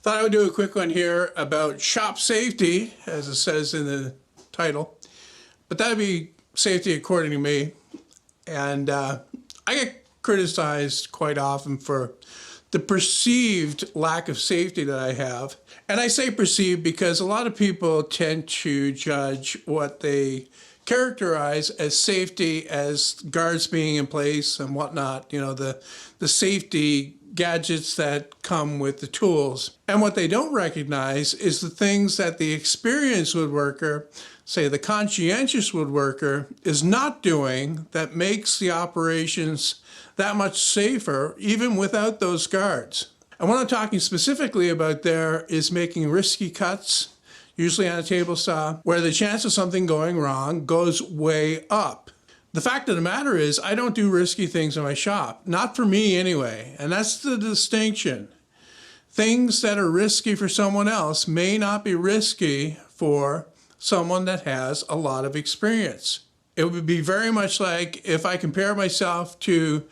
Thought I would do a quick one here about shop safety, as it says in the title. But that'd be safety according to me. And I get criticized quite often for the perceived lack of safety that I have. And I say perceived because a lot of people tend to judge what they characterize as safety as guards being in place and whatnot, the safety gadgets that come with the tools. And what they don't recognize is the things that the experienced woodworker, say the conscientious woodworker, is not doing that makes the operations that much safer even without those guards. And what I'm talking specifically about there is making risky cuts, usually on a table saw, where the chance of something going wrong goes way up. The fact of the matter is, I don't do risky things in my shop. Not for me anyway. And that's the distinction. Things that are risky for someone else may not be risky for someone that has a lot of experience. It would be very much like if I compare myself to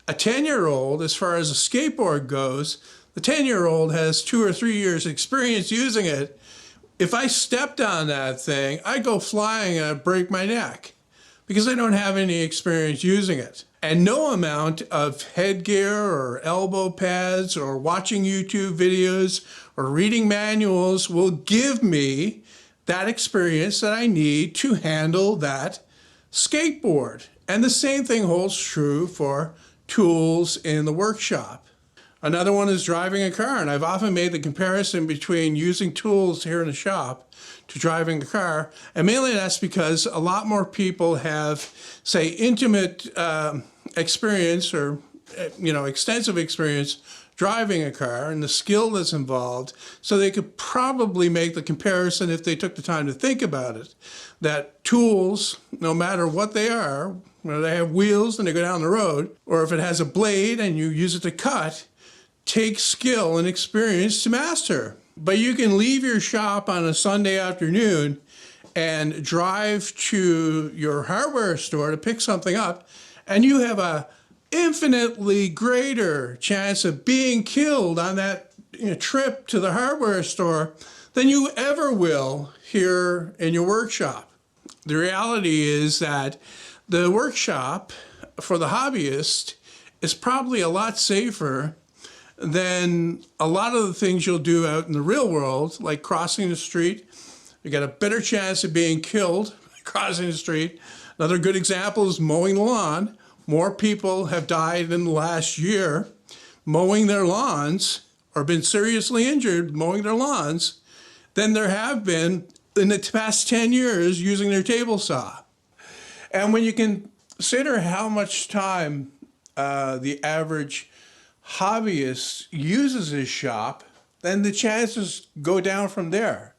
a 10-year-old as far as a skateboard goes. The 10-year-old has 2 or 3 years experience using it. If I stepped on that thing, I'd go flying and I'd break my neck, because I don't have any experience using it. And no amount of headgear or elbow pads or watching YouTube videos or reading manuals will give me that experience that I need to handle that skateboard. And the same thing holds true for tools in the workshop. Another one is driving a car, and I've often made the comparison between using tools here in the shop to driving a car, and mainly that's because a lot more people have, say, intimate experience or extensive experience driving a car and the skill that's involved, so they could probably make the comparison if they took the time to think about it, that tools, no matter what they are, whether they have wheels and they go down the road, or if it has a blade and you use it to cut, takes skill and experience to master. But you can leave your shop on a Sunday afternoon and drive to your hardware store to pick something up, and you have a infinitely greater chance of being killed on that trip to the hardware store than you ever will here in your workshop. The reality is that the workshop for the hobbyist is probably a lot safer than a lot of the things you'll do out in the real world, like crossing the street. You got a better chance of being killed crossing the street. Another good example is mowing the lawn. More people have died in the last year mowing their lawns or been seriously injured mowing their lawns than there have been in the past 10 years using their table saw. And when you consider how much time the average hobbyist uses his shop, then the chances go down from there.